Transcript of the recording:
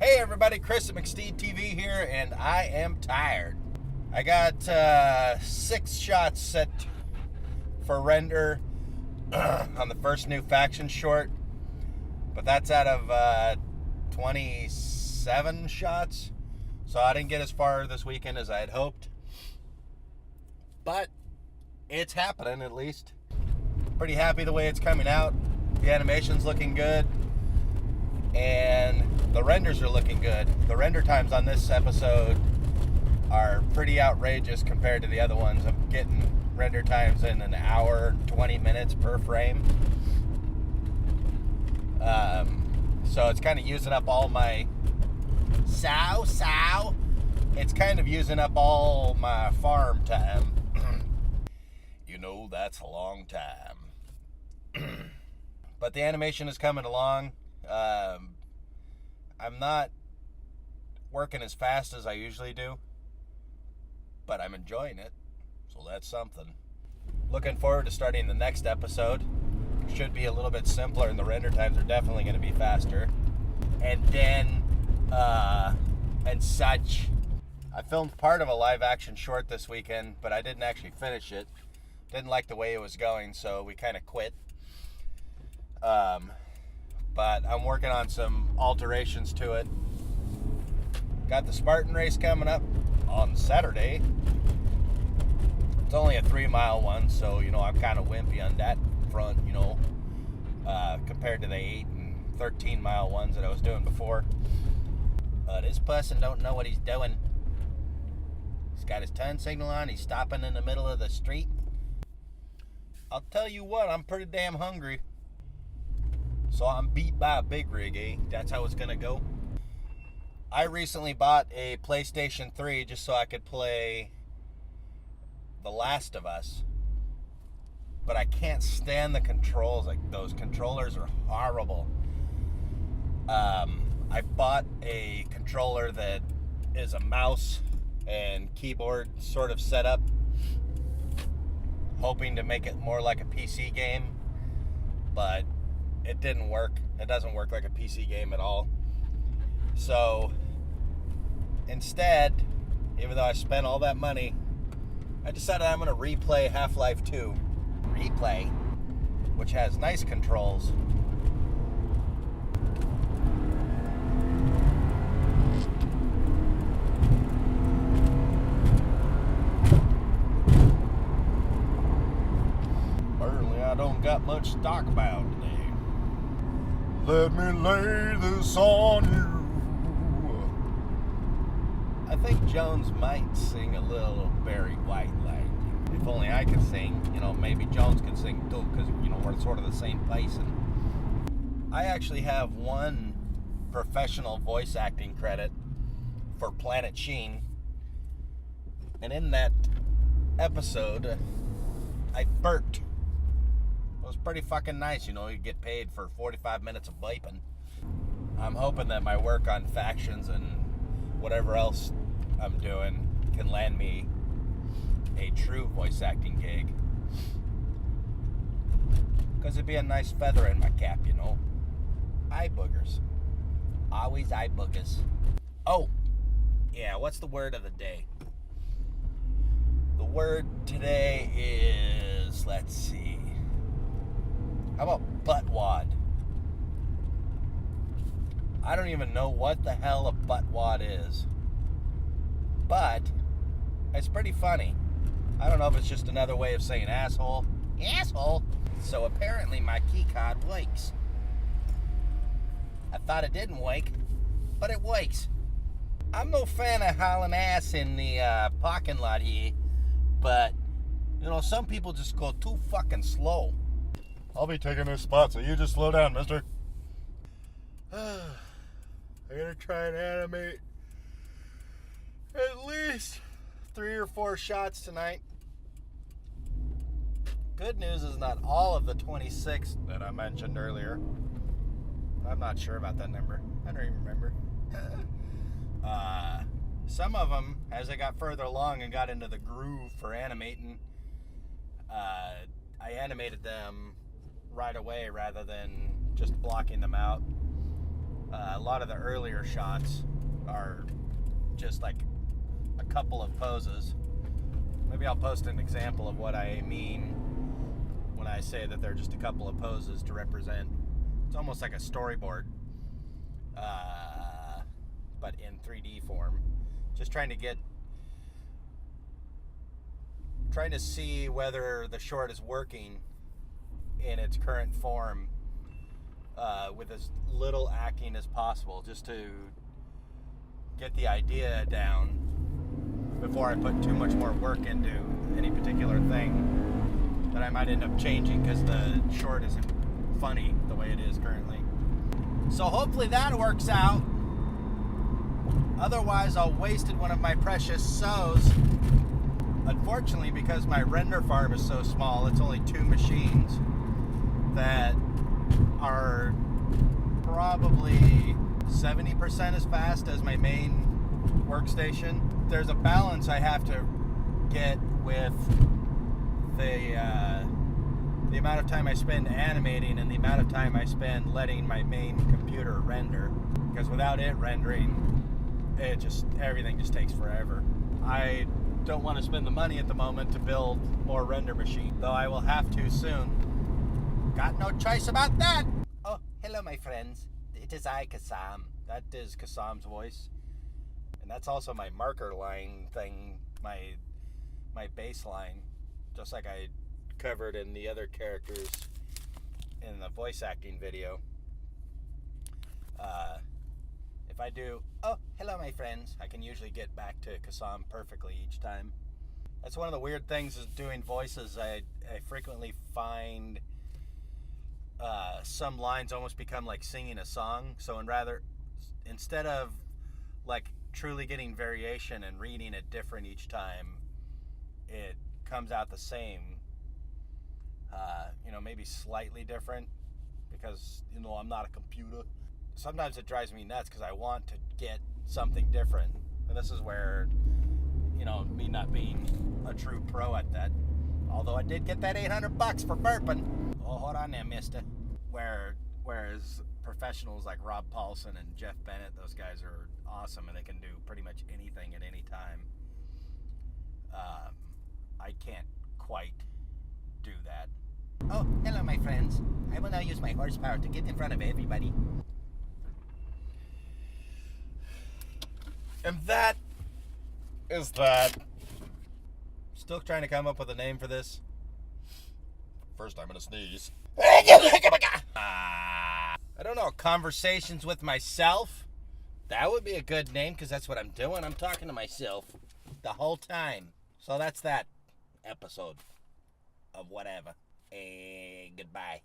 Hey everybody, Chris at McSteed TV here, and I am tired. I got 6 shots set for render on the first new faction short, but that's out of 27 shots, so I didn't get as far this weekend as I had hoped. But it's happening at least. Pretty happy the way it's coming out. The animation's looking good, and the renders are looking good. The render times on this episode are pretty outrageous compared to the other ones. I'm getting render times in an hour and 20 minutes per frame. So it's kind of using up all my it's kind of using up all my farm time. You know, that's a long time. But the animation is coming along. I'm not working as fast as I usually do, but I'm enjoying it, so that's something. Looking forward to starting the next episode. Should be a little bit simpler, and the render times are definitely going to be faster. And then, and such. I filmed part of a live action short this weekend, but I didn't actually finish it. Didn't like the way it was going, so we kind of quit. But I'm working on some alterations to it. Got the Spartan race coming up on Saturday. It's only a 3-mile one, so, you know, I'm kind of wimpy on that front, you know, compared to the 8 and 13-mile ones that I was doing before. This person don't know what he's doing. He's got his turn signal on. He's stopping in the middle of the street. I'll tell you what, I'm pretty damn hungry. So I'm beat by a big rig, eh? That's how it's gonna go. I recently bought a PlayStation 3 just so I could play The Last of Us. But I can't stand the controls. Like, those controllers are horrible. I bought a controller that is a mouse and keyboard sort of setup, hoping to make it more like a PC game, but it didn't work. It doesn't work like a PC game at all. So instead, even though I spent all that money, I decided I'm going to replay Half-Life 2. Replay, which has nice controls. Apparently I don't got much stock about today. Let me lay this on you. I think Jones might sing a little Barry White like. If only I could sing, you know, maybe Jones could sing too, because, you know, we're sort of the same person. I actually have one professional voice acting credit for Planet Sheen. And in that episode, I burped. It was pretty fucking nice, you know, you get paid for 45 minutes of vaping. I'm hoping that my work on factions and whatever else I'm doing can land me a true voice acting gig. Because it'd be a nice feather in my cap, you know. Eye boogers. Always eye boogers. Oh, yeah, what's the word of the day? The word today is, let's see. How about buttwad? I don't even know what the hell a buttwad is, but it's pretty funny. I don't know if it's just another way of saying asshole. Asshole! So apparently my keycard wakes. I thought it didn't wake, but it wakes. I'm no fan of hauling ass in the parking lot here, but, you know, some people just go too fucking slow. I'll be taking this spot, so you just slow down, mister. I'm gonna try and animate at least 3 or 4 shots tonight. Good news is not all of the 26 that I mentioned earlier. I'm not sure about that number. I don't even remember. Some of them, as I got further along and got into the groove for animating, I animated them right away rather than just blocking them out. lot of the earlier shots are just like a couple of poses. Maybe I'll post an example of what I mean when I say that they're just a couple of poses to represent. It's almost like a storyboard, but in 3D form. Just trying to see whether the short is working in its current form, with as little acting as possible, just to get the idea down before I put too much more work into any particular thing that I might end up changing because the short isn't funny the way it is currently. So hopefully that works out. Otherwise, I'll wasted one of my precious sows. Unfortunately, because my render farm is so small, it's only 2 machines that are probably 70% as fast as my main workstation. There's a balance I have to get with the amount of time I spend animating and the amount of time I spend letting my main computer render. Because without it rendering, everything just takes forever. I don't want to spend the money at the moment to build more render machine, though I will have to soon. Got no choice about that. Oh, hello my friends. It is I, Kassam. That is Kassam's voice. And that's also my marker line thing, my baseline, just like I covered in the other characters in the voice acting video. If I do, oh, hello my friends, I can usually get back to Kassam perfectly each time. That's one of the weird things is doing voices. I frequently find some lines almost become like singing a song. So instead of like truly getting variation and reading it different each time, it comes out the same. Maybe slightly different because I'm not a computer. Sometimes it drives me nuts because I want to get something different. And this is where, me not being a true pro at that. Although I did get that $800 for burping. Oh, hold on there, mister. Whereas professionals like Rob Paulson and Jeff Bennett, those guys are awesome and they can do pretty much anything at any time. I can't quite do that. Oh, hello my friends. I will now use my horsepower to get in front of everybody. And that is that. Still trying to come up with a name for this. First, I'm gonna sneeze. I don't know, conversations with myself? That would be a good name because that's what I'm doing. I'm talking to myself the whole time. So that's that episode of whatever. Goodbye.